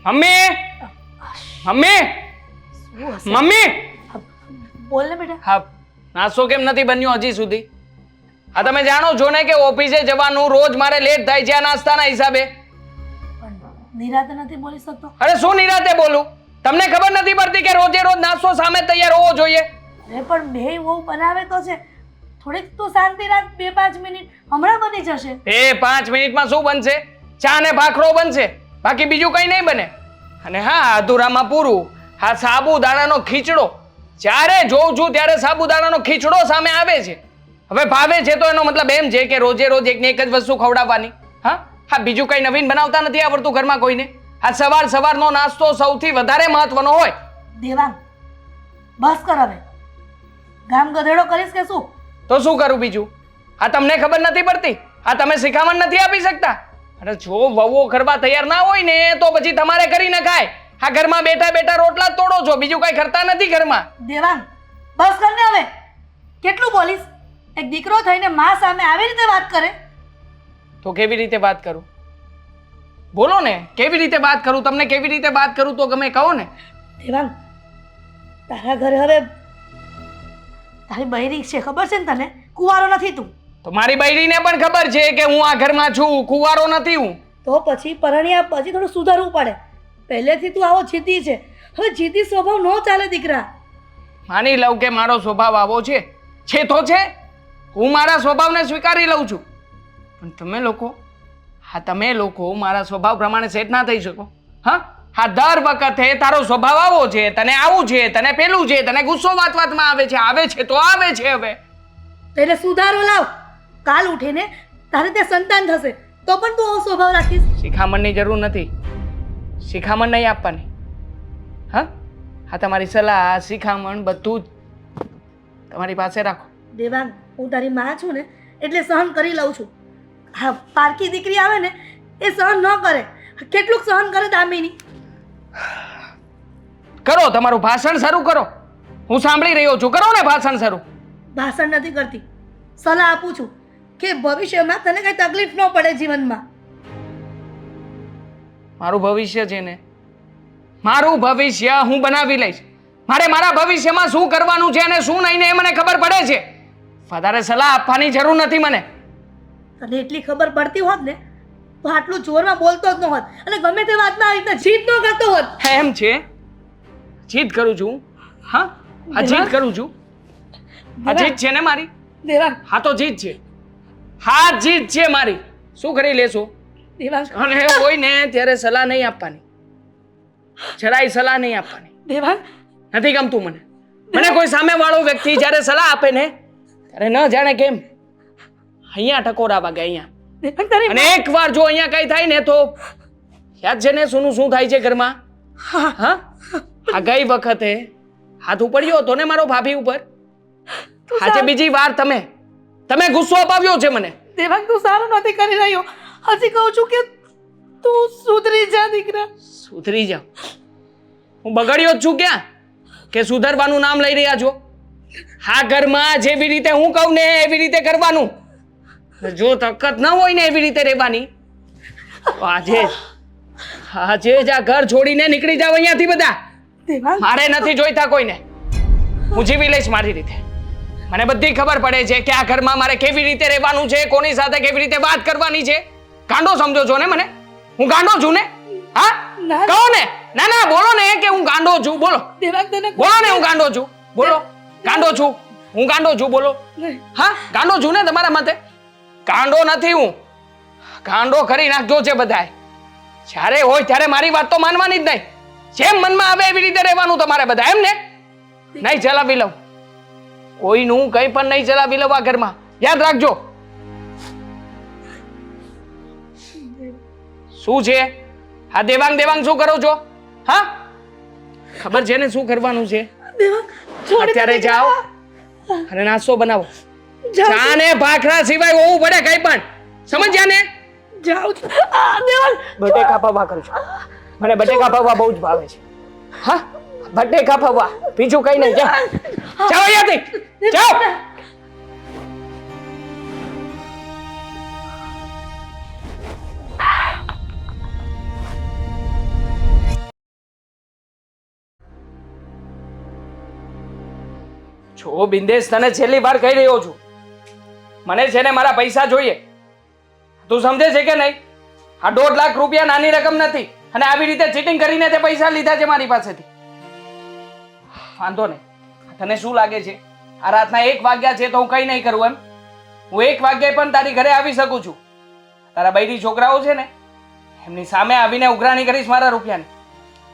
Mummy mummy mummy બોલ ને બેટા. હા, નાસ્તો કેમ નથી બન્યો હજી સુધી? આ તમે જાણો છો ને કે ઓફિસે જવાનું રોજ મારે લેટ થાય છે આ નાસ્તાના હિસાબે. પણ નિરાતે નથી બોલી શકતો. અરે શું નિરાતે બોલું? તમને ખબર નથી પડતી કે રોજે રોજ નાસ્તો સામે તૈયાર હોવો જોઈએ? અરે પણ બે વહુ બનાવે તો છે, થોડીક તું શાંતિ રાખ. 2-5 મિનિટ હમણાં બની જશે. એ 5 મિનિટમાં શું બનશે? ચા ને ભાખરો બનશે, બાકી બીજું કંઈ નહીં બને. અને હા, અધૂરામાં પૂરું. હા, સાબુદાણાનો ખીચડો. જ્યારે જોઉં છું ત્યારે સાબુદાણાનો ખીચડો સામે આવે છે. હવે ભાવે છે તો એનો મતલબ એમ છે કે રોજે રોજ એકને એક જ વસ્તુ ખવડાવવાની. હા હા, બીજું કંઈ નવીન બનાવતા નથી આવડતું ઘરમાં કોઈને. આ સવારનો નાસ્તો સૌથી વધારે મહત્વનો હોય. દેવાંગ, બસ કર હવે. ગામ ગધેડો કરીશ કે શું? તો શું કરું બીજું? આ તમને ખબર નથી પડતી? આ તમે શિખામણ નથી આપી શકતા? અરે જો વહુઓ કરવા તૈયાર ના હોય ને તો પછી તમારે કરી નખાય. આ ઘરમાં બેઠા બેઠા રોટલા જ તોડો છો, બીજું કઈ કરતા નથી ઘરમાં. દેવાંગ, બસ કર ને હવે. કેટલું બોલીશ? એક દીકરો થઈને માં સામે આવી રીતે વાત કરે? તો કેવી રીતે વાત કરું? બોલો ને, કેવી રીતે વાત કરું? તમને કેવી રીતે વાત કરું તો ગમે કહો ને. દેવાંગ, તારા ઘરે હવે તારી બૈરી છે, ખબર છે ને તને? કુંવારો નથી તું. તો મારી બૈરીને પણ ખબર છે કે હું આ ઘરમાં છું, કુંવારો નથી હું. તો પછી પરણ્યા પછી થોડું સુધારવું પડે. પહેલેથી તું આવો જીદી છે, હવે જીદી સ્વભાવ ન ચાલે દીકરા. માની લઉં કે મારો સ્વભાવ આવો છે તો છે. હું મારા સ્વભાવને સ્વીકારી લઉં છું. પણ તમે લોકો મારા સ્વભાવ પ્રમાણે સેટ ના થઈ શકો. હા, દર વખતે તારો સ્વભાવ આવો છે, તને આવું છે, તને પેલું છે, તને ગુસ્સો વાતમાં આવે છે તો આવે છે. હવે એટલે સુધારો લાવ. કાલ ઉઠીને તારે ત્યાં સંતાન થશે તો પણ તું આવો સ્વભાવ રાખીશ? શિખામણની જરૂર નથી. શિખામણ નહીં આપવાની. હા, તમારી સલાહ, શિખામણ બધું જ તમારી પાસે રાખો. દેવાંગ, હું તારી માં છું ને એટલે સહન કરી લઉં છું. હા, પારકી દીકરી આવે ને એ સહન ન કરે. કેટલુંક સહન કરે દામિની. કરો તમારું ભાષણ શરૂ કરો. હું સાંભળી રહ્યો છું. કરો ને ભાષણ શરૂ. ભાષણ નથી કરતી, સલાહ આપું છું કે ભવિષ્યમાં તને કઈ તકલીફ ન પડે જીવનમાં. મારું ભવિષ્ય છે ને, મારું ભવિષ્ય હું બનાવી લઈશ. મારે મારા ભવિષ્યમાં શું કરવાનું છે અને શું નહીં ને એ મને ખબર પડે છે. વધારે સલાહ આપવાની જરૂર નથી મને. તને એટલી ખબર પડતી હોત ને તો આટલું જોરમાં બોલતો જ ન હોત અને ગમે તે વાતમાં આવી રીતે જીદ ન કરતો હોત. એમ છે? જીદ કરું છું? હા, આ જીદ કરું છું. આ જીદ છે ને મારી? દેવાંગ, હા તો જીદ છે. હા, જીદ છે મારી. શું કરી લેશો? દેવાંગ, અને હોય ને ત્યારે સલાહ નહીં આપવાની. જરાય સલાહ નહીં આપવાની. દેવાંગ, નથી ગમતું મને. મને કોઈ સામેવાળો વ્યક્તિ જ્યારે સલાહ આપે ને ત્યારે ન જાણે કેમ અહીંયા ટકોરા વાગે અહીંયા. દેવાંગ, તારી અને એકવાર જો અહીંયા કઈ થાય ને તો યાદ છે ને શું થાય છે ઘરમાં? હા, આ ગઈ વખતે હાથ ઉપડ્યો હતો ને મારો ભાભી ઉપર. આજે બીજી વાર તમે ગુસ્સો અપાવ્યો છે મને. દેવાંગ, તું સારું નથી કરી રહ્યો. હજી કહું છું કે તું સુધરી જા દીકરા. સુધરી જાઓ? હું બગડ્યો જ છું ક્યાં કે સુધરવાનું નામ લઈ રહ્યા છો? હા, ઘરમાં જેવી રીતે હું કહું ને એવી રીતે કરવાનું. જો તાકાત ન હોય ને એવી રીતે રહેવાની તો આજે જ આ ઘર છોડીને નીકળી જાવ અહીંયાથી બધા. દેવાંગ, મારે નથી જોઈતા કોઈને. હું જીવી લઈશ મારી રીતે. મને બધી ખબર પડે છે કે આ ઘરમાં મારે કેવી રીતે રહેવાનું છે, કોની સાથે કેવી રીતે વાત કરવાની છે. ગાંડો સમજો છો ને મને? હું ગાંડો છું ને? હા, કહો ને. ના બોલો ને કે હું ગાંડો છું. બોલો. દેવાંગ, તને બોલો ને હું ગાંડો છું. બોલો. ગાંડો છું. હું ગાંડો છું. બોલો. હા, ગાંડો છું ને તમારા મતે? ગાંડો નથી હું. ગાંડો કરી નાખજો છે બધાય. જ્યારે હોય ત્યારે મારી વાત તો માનવાની જ નહીં. જેમ મનમાં આવે એવી રીતે રહેવાનું તમારે બધા, એમ ને? નહીં ચલાવી લઉં કોઈનું કંઈ પણ નહીં ચલાવી લઉં આ ઘરમાં. યાદ રાખજો. શું છે આ દેવાંગ શું કરો છો? હા, ખબર છે ને શું કરવાનું છે? દેવાંગ, અત્યારે જાઓ અને નાસ્તો બનાવો. ચા ને ભાખરા સિવાય હોવું પડે કઈ પણ. સમજ્યા ને? જાઉં છું. દેવાંગ, બટેકા પૌવા કરું છું. મને બટેકા પૌવા બહુ જ ભાવે છે. હા, બટેકા પૌવા, બીજું કઈ નહીં. જાઓ અહીંયાથી, જાઓ. જો બિંદેશ, તને છેલ્લી વાર કહી રહ્યો છું, મને છે ને મારા પૈસા જોઈએ. તું સમજે છે કે નહીં? આ 1.5 લાખ રૂપિયા નાની રકમ નથી, અને આવી રીતે ચીટિંગ કરીને તે પૈસા લીધા છે મારી પાસેથી. વાંધો નહીં. તને શું લાગે છે આ રાતના 1 વાગ્યા છે તો હું કઈ નહીં કરું એમ? હું 1 વાગ્યે પણ તારી ઘરે આવી શકું છું. તારા બૈરી છોકરાઓ છે ને, એમની સામે આવીને ઉઘરાણી કરીશ મારા રૂપિયાની.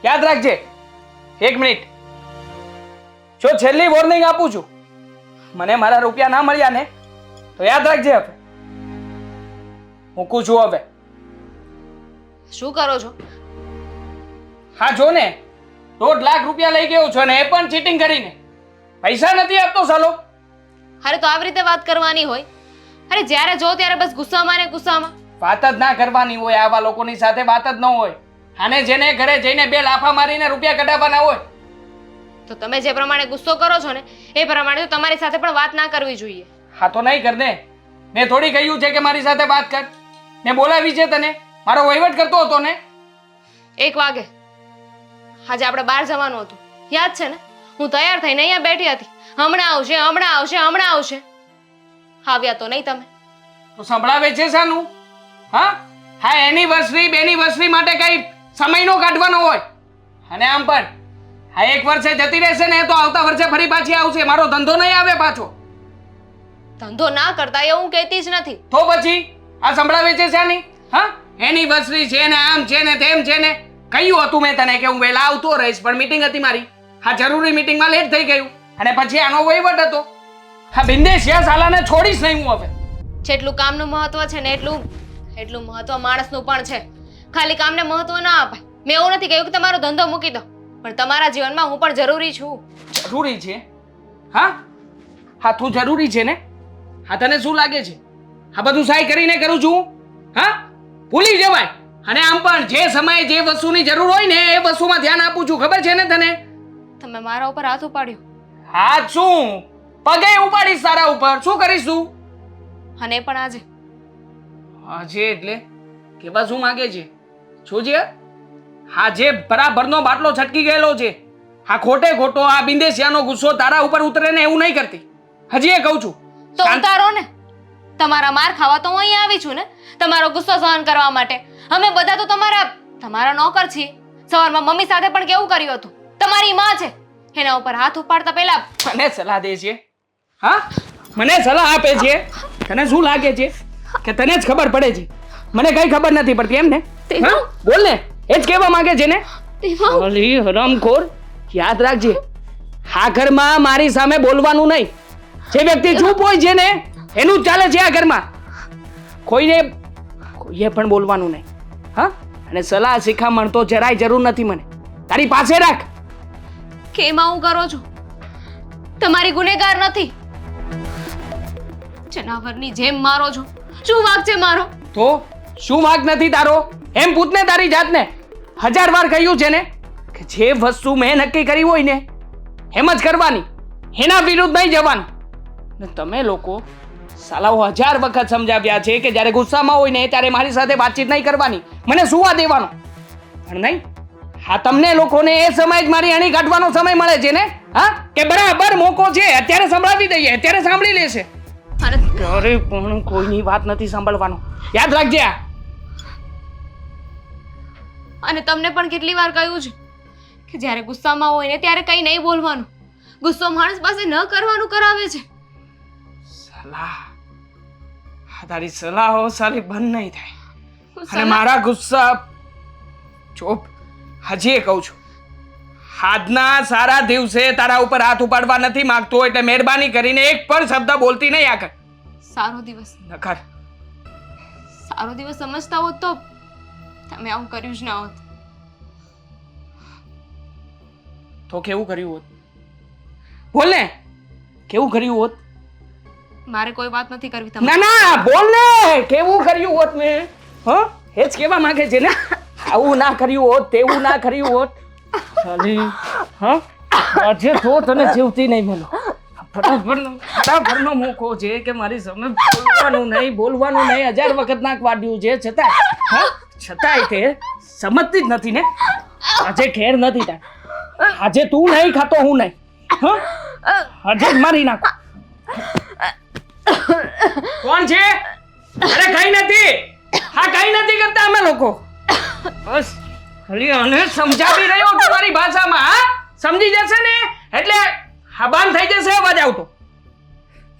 યાદ રાખજે. 1 મિનિટ. જો છેલ્લી વોર્નિંગ આપું છું, મને મારા રૂપિયા ના મળ્યા ને તો યાદ રાખજે. હવે મૂકું છું. હવે શું કરો છો? હા જો ને, 1.5 લાખ રૂપિયા લઈ ગયો છો ને એ પણ ચીટિંગ કરીને. પૈસા નથી આપતો સાલો. અરે તો આવી રીતે વાત કરવાની હોય? અરે જ્યારે જો ત્યારે બસ ગુસ્સામાં ને ગુસ્સામાં. વાત જ ના કરવાની હોય. આવા લોકોની સાથે વાત જ ન હોય. આને જેને ઘરે જઈને 2 લાફા મારીને રૂપિયા કઢાવવાના હોય. તો તમે જે પ્રમાણે ગુસ્સો કરો છો ને એ પ્રમાણે તો તમારી સાથે પણ વાત ના કરવી જોઈએ. હા તો નહીં કર ને. મેં થોડી કહ્યું છે કે મારી સાથે વાત કર. મેં બોલાવી છે તને. મારો વહીવટ કરતો હતો ને. 1 વાગે આજે આપણે બહાર જવાનું હતું, યાદ છે ને? હું તૈયાર થઈને અહીંયા બેઠી હતી. હમણાં આવશે, હમણાં આવશે, હમણાં આવશે. આવ્યા તો નહીં તમે. તો સંભળાવે છે શાનું? હા એનિવર્સરી બેનિવર્સરી માટે કઈ સમય નો કાઢવાનો હોય. અને આમ પણ આ 1 વર્ષે જતી રહેશે ને તો આવતા વર્ષે ફરી પાછી આવશે. મારો ધંધો નહીં આવે પાછો. ધંધો ના કરતા એવું હું કહેતી જ નથી. તો પછી આ સંભળાવે છે શાની? એનિવર્સરી છે ને, આમ છે ને, તેમ છે ને. કહ્યું હતું મેં તને કે હું વહેલા આવતો રહીશ, પણ મીટિંગ હતી મારી. હા જરૂરી મીટિંગમાં લેટ થઈ ગયું, અને પછી આનો વહીવટ હતો. હા બિંદેશ, યા સાલાને છોડીશ નહીં હું હવે. જેટલું કામનું મહત્વ છે ને એટલું મહત્વ માણસનું પણ છે. ખાલી કામને મહત્વ ના અપાય. મેં એવું નથી કહ્યું કે તમારો ધંધો મૂકી દો, પણ તમારા જીવનમાં હું પણ જરૂરી છું. જરૂરી છે? હા તું જરૂરી છે ને? હા તને શું લાગે છે આ બધું સહાય કરીને કરું છું? ભૂલી જવાય. અને આમ પણ જે સમયે જે વસ્તુની જરૂર હોય ને એ વસ્તુમાં ધ્યાન આપું છું. ખબર છે ને તને? તમે મારા ઉપર હાથ ઉપાડ્યો. હાથ શું, પગે ઉપાડીશ તારા ઉપર. શું કરીશ તું? અને એ પણ આજે એટલે કેવા શું માંગે છે? જોજે, હા જે બરાબરનો બાટલો છટકી ગયેલો છે. હા ખોટે ખોટો આ બિંદેશિયાનો ગુસ્સો તારા ઉપર ઉતરે ને એવું નહીં કરતી. હજી એ કહું છું. તો ઉતારો ને. તમારા માર ખાવા તો હું અહીં આવી છું ને, તમારો ગુસ્સો સહન કરવા માટે. અમે બધા તો તમારા નોકર છીએ. સવારમાં મમ્મી સાથે પણ કેવું કર્યું હતું? તમારી માં છે, એના ઉપર હાથ ઉપાડતા પહેલા મને સલાહ દે છે. મને સલાહ આપે છે. તને શું લાગે છે કે તને જ ખબર પડે છે? મને કઈ ખબર નથી પડતી એમ ને? બોલ ને, એ જ કહેવા માંગે છે ને? ઓલી હરામખોર, યાદ રાખજે, આ ઘરમાં મારી સામે બોલવાનું નહીં. જે વ્યક્તિ ચૂપ હોય છે ને એનું જ ચાલે છે આ ઘરમાં. કોઈએ પણ બોલવાનું નહીં. અને સલાહ શિખામણ તો જરાય જરૂર નથી મને. તારી પાસે રાખ. કેમ આવું કરો છો? તમારી ગુનેગાર નથી. જનાવરની જેમ મારો છો. શું વાંક છે મારો? તો શું વાંક નથી તારો? એમ પૂછને તારી જાતને. 1000 વાર કહ્યું છે ને કે જે વસ્તુ મેં નક્કી કરી હોય ને એમ જ કરવાની, એના વિરુદ્ધ નહીં જવાનું. ને તમે લોકો સાલાઓ 1000 વખત સમજાવ્યા છે કે જ્યારે ગુસ્સામાં હોય ને ત્યારે મારી સાથે વાતચીત નહીં કરવાની, મને સુવા દેવાનો. પણ નહીં, હા તમને લોકોને એ સમય જ મારી અણી કાઢવાનો સમય મળે છે ને? કે બરાબર મોકો છે, અત્યારે સંભળાવી દઈએ, અત્યારે સાંભળી લેશે. અરે પણ કોઈની વાત નથી સાંભળવાનો. યાદ રાખજે. અને તમને પણ કેટલી વાર કહ્યું છે કે જ્યારે ગુસ્સામાં હોય ને ત્યારે કંઈ નહીં બોલવાનું. ગુસ્સો માણસ પાસે ન કરવાનું કરાવે છે. સલાહ, તારી સલાહો સાલી બંધ નહીં થાય. અને મારા ગુસ્સા ચોપ. હજી કહું છું, આજના સારા દિવસે તારા ઉપર હાથ ઉપાડવા નથી માંગતો, એટલે મહેરબાની કરીને એક પણ શબ્દ બોલતી નહીં આગળ. સારો દિવસ નખર. સારો દિવસ સમજતા હોત તો તમે આવું કર્યું જ ના હોત. તો કેવું કર્યું હોત? બોલ ને, કેવું કર્યું હોત? મારે કોઈ વાત નથી કરવી. ના બોલ ને, કેવું કર્યું હોત મેં? એ જ કેવા માંગે છે ને? આવું ના કર્યું હોત, તેવું ના કર્યું હોત. આજે તો તને જીવતી નહીં મેલો. ફટાફટનો મોકો છે કે મારી સામે બોલવાનું નહીં 1000 વખત નાક વાડ્યું છે, છતાંય તે સમજતી જ નથી ને. આજે ખેર નથી તાર. આજે તું નહીં ખાતો હું નહીં. આજે જ મારી નાખો. કોણ છે? અરે કઈ નથી. હા કઈ નથી કરતા અમે લોકો. બસ ખાલી આને સમજાવી રહ્યો તમારી ભાષામાં. હા સમજી જશે ને એટલે હબાન થઈ જશે અવાજ આવતો.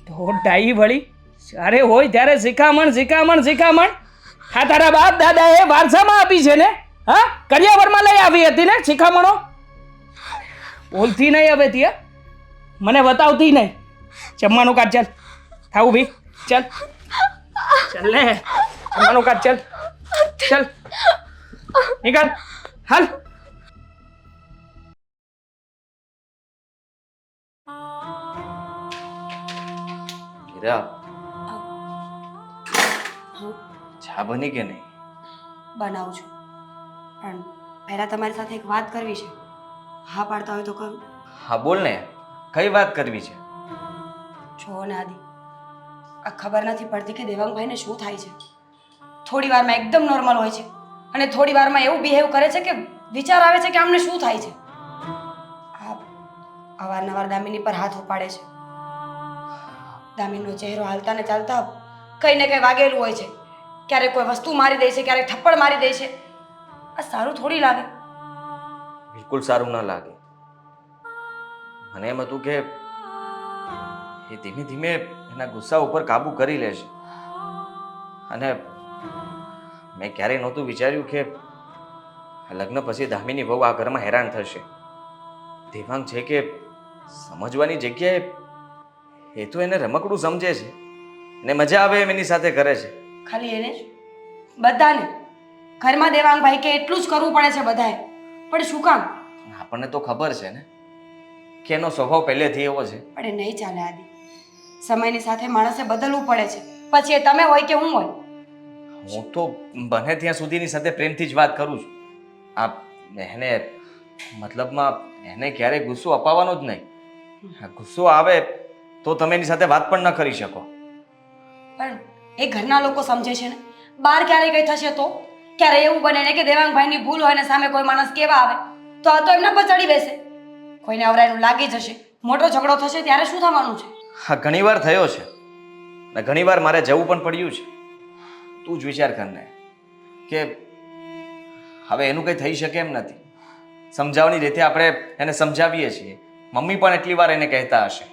તો ડાઈ વળી જ્યારે હોય ત્યારે શિખામણ શિખામણ શિખામણ. હા તારા બાપ દાદાએ વારસામાં આપી છે ને? હા કરિયાવરમાં લઈ આવી હતી ને શિખામણો? બોલતી નહીં હવે ત્યાં મને બતાવતી નહીં. જમવાનું કાઢ ચાલ. થાવું ભી ચાલ ચાલ ને જમવાનું કાઢ ચાલ ચાલ નીકળ હાલ. ચા બની કે નહીં? બનાવું છું પણ પહેલાં તમારી સાથે એક વાત કરવી છે. હા પાડતા હોય તો કરું? હા બોલ ને, કઈ વાત કરવી છે? જો ને આદિ, આ ખબર નથી પડતી કે દેવાંગભાઈને શું થાય છે. થોડી વારમાં એકદમ નોર્મલ હોય છે અને થોડી વારમાં એવું બિહેવ કરે છે કે વિચાર આવે છે કે આમને શું થાય છે. આ અવારનવાર દામિની પર હાથ ઉપાડે છે. દામિનીનો ચહેરો હાલતા ને ચાલતા કંઈ ને કંઈ વાગેલું હોય છે. ક્યારેક કોઈ વસ્તુ મારી દે છે, ક્યારેક થપ્પડ મારી દે છે. આ સારું થોડી લાગે. બિલકુલ સારું ન લાગે. મને એમ હતું કે એ ધીમે ધીમે એના ગુસ્સા ઉપર કાબુ કરી લેશે અને મેં ક્યારેય નહોતું વિચાર્યું કે લગ્ન પછી દામિની બહુ આ ઘરમાં હેરાન થશે. દેવાંગ છે કે સમજવાની જગ્યાએ એ તો એને રમકડું સમજે છે ને મજા આવે એમ એની સાથે કરે છે. ખાલી એને જ? બધાને ઘરમાં દેવાંગભાઈ કે એટલું જ કરવું પડે છે બધાએ. પણ શું કામ? આપણને તો ખબર છે ને કે એનો સ્વભાવ પહેલેથી એવો છે. પણ એ નહીં ચાલે આદિ. સમયની સાથે માણસે બદલવું પડે છે. પછી એ તમે હોય કે હું હોય. હું તો બને ત્યાં સુધીની સાથે પ્રેમથી જ વાત કરું છું. આ એને મતલબમાં એને ક્યારેય ગુસ્સો અપાવવાનો જ નહીં. ગુસ્સો આવે તો તમે એની સાથે વાત પણ ન કરી શકો. પણ એ ઘરના લોકો સમજે છે ને. બહાર ક્યારે કંઈ થશે તો ક્યારે એવું બને ને કે દેવાંગભાઈની ભૂલ હોય ને સામે કોઈ માણસ કેવા આવે તો આ તો એમના પર ચડી બેસે. કોઈને અવરાયનું લાગી જશે, મોટો ઝઘડો થશે ત્યારે શું થવાનું છે? હા ઘણીવાર થયો છે ને ઘણીવાર મારે જવું પણ પડ્યું છે. તું જ વિચાર કરને કે હવે એનું કંઈ થઈ શકે એમ નથી. સમજાવવાની રીતે આપણે એને સમજાવીએ છીએ. મમ્મી પણ એટલી વાર એને કહેતા હશે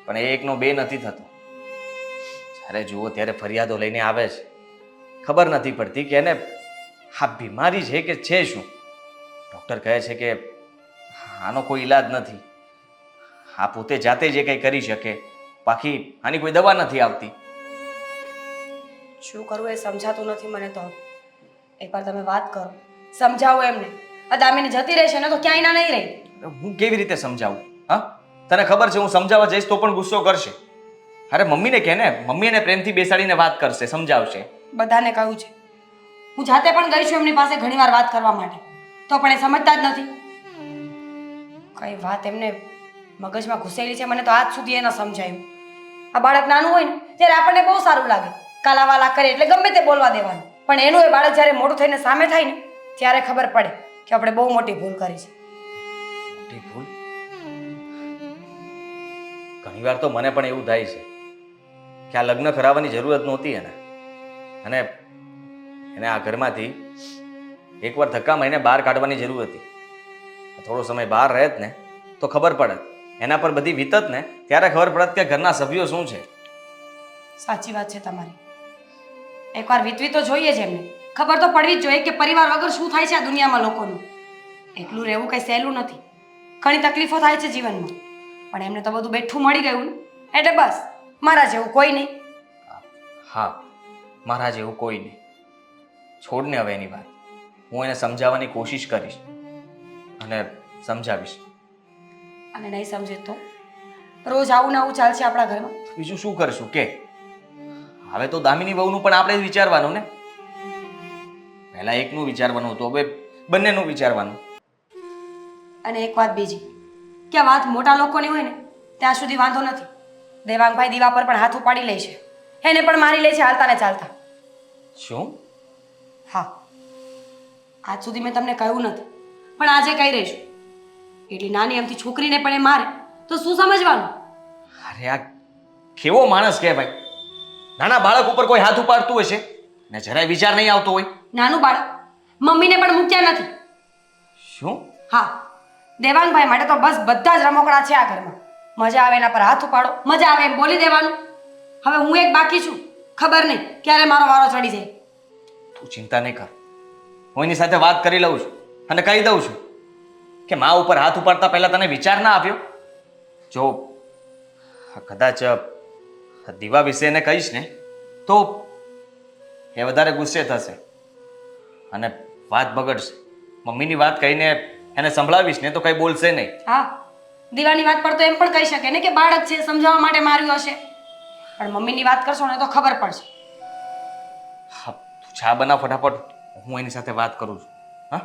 પણ એ એકનો બે નથી થતો. જ્યારે જુઓ ત્યારે ફરિયાદો લઈને આવે છે. ખબર નથી પડતી કે એને આ બીમારી છે કે છે શું. ડૉક્ટર કહે છે કે આનો કોઈ ઈલાજ નથી. આ પોતે જાતે જે કંઈ કરી શકે, બાકી આની કોઈ દવા નથી આવતી. શું કરવું એ સમજાતું નથી મને તો. એકવાર તમે વાત કરો, સમજાવો એમને. આ દામિની જતી રહેશે ને તો ક્યાંય ના નહીં રહી. હું કેવી રીતે સમજાવું? હા તને ખબર છે હું સમજાવવા જઈશ તો પણ ગુસ્સો કરશે. અરે મમ્મીને કહે ને, મમ્મી એને પ્રેમથી બેસાડીને વાત કરશે, સમજાવશે. બધાને કહ્યું છે. હું જાતે પણ ગઈ છું એમની પાસે ઘણીવાર વાત કરવા માટે તો પણ એ સમજતા જ નથી. કઈ વાત એમને મગજમાં ઘૂસેલી છે મને તો આજ સુધી એ ન સમજાયું. આ બાળક નાનું હોય ને ત્યારે આપણને બહુ સારું લાગે, કાલાવાલા કરે એટલે ગમે તે બોલવા દેવાનું. પણ એનું એ બાળક જ્યારે મોટું થઈને સામે થાય ને ત્યારે ખબર પડે કે આપણે બહુ મોટી ભૂલ કરી છે. મોટી ભૂલ? ઘણીવાર તો મને પણ એવું થાય છે કે આ લગ્ન કરાવવાની જરૂરત નહોતી એને. અને એને આ ઘરમાંથી એકવાર ધક્કા મારીને બહાર કાઢવાની જરૂર હતી. થોડો સમય બહાર રહેત ને તો ખબર પડત, એના પર બધી વીતત ને ત્યારે ખબર પડત કે ઘરના સભ્યો શું છે. સાચી વાત છે તમારી. એકવાર વીતવી તો જોઈએ જ એમને. ખબર તો પડવી જ જોઈએ કે પરિવાર વગર શું થાય છે આ દુનિયામાં લોકોનું. એકલું રહેવું કંઈ સહેલું નથી. ઘણી તકલીફો થાય છે જીવનમાં પણ એમને તો બધું બેઠું મળી ગયું ને એટલે બસ મારા જેવું કોઈ નહીં. હા મારા જેવું કોઈ નહીં. છોડને હવે એની વાત. હું એને સમજાવવાની કોશિશ કરીશ અને સમજાવીશ. અને નહીં સમજે તો રોજ આવું ને આવું ચાલશે આપણા ઘરમાં. બીજું શું કરશું કે? હવે તો દામિની બહુનું પણ આપણે જ વિચારવાનું ને. પહેલા એકનું વિચારવાનું હતું, હવે બંનેનું વિચારવાનું. અને એક વાત બીજી કે આ વાત મોટા લોકોની હોય ને ત્યાં સુધી વાંધો નથી. દેવાંગભાઈ દીવા પર પણ હાથ ઉપાડી લે છે, એને પણ મારી લે છે હાલતા ને ચાલતા. શું? હા આજ સુધી મેં તમને કહ્યું નથી પણ આજે કહી રહીશું. એટલી નાની અમથી છોકરીને પણ એ મારે તો શું સમજવાનું? અરે આ કેવો માણસ કે ભાઈ, નાના બાળક ઉપર કોઈ હાથ ઉપાડતું હશે ને જરાય વિચાર નહીં આવતો હોય. નાનું બાળક મમ્મીને પણ મૂક્યા નથી. શું? હા, દેવાંગભાઈ માટે તો બસ બધા જ રમકડા છે આ ઘરમાં. મજા આવે એના પર હાથ ઉપાડો, મજા આવે એમ બોલી દેવાનું. હવે હું એક બાકી છું, ખબર નહીં ક્યારે મારો વારો ચડી જાય. તું ચિંતા નહીં કર, હું એની સાથે વાત કરી લઉં છું અને કહી દઉં છું કે મા ઉપર હાથ ઉપાડતા પહેલા તને વિચાર ના આવ્યો? જો કદાચ દીવા વિશે એને કહીશ ને તો એ વધારે ગુસ્સે થશે અને વાત બગડશે. મમ્મીની વાત કહીને એને સંભળાવીશ ને તો કંઈ બોલશે નહીં. હા, દીવાની વાત પર તો એમ પણ કહી શકે ને કે બાળક છે, સમજાવવા માટે માર્યું હશે. પણ મમ્મીની વાત કરશો ને તો ખબર પડશે. હા, તું ચા બનાવ ફટાફટ, હું એની સાથે વાત કરું છું. હા.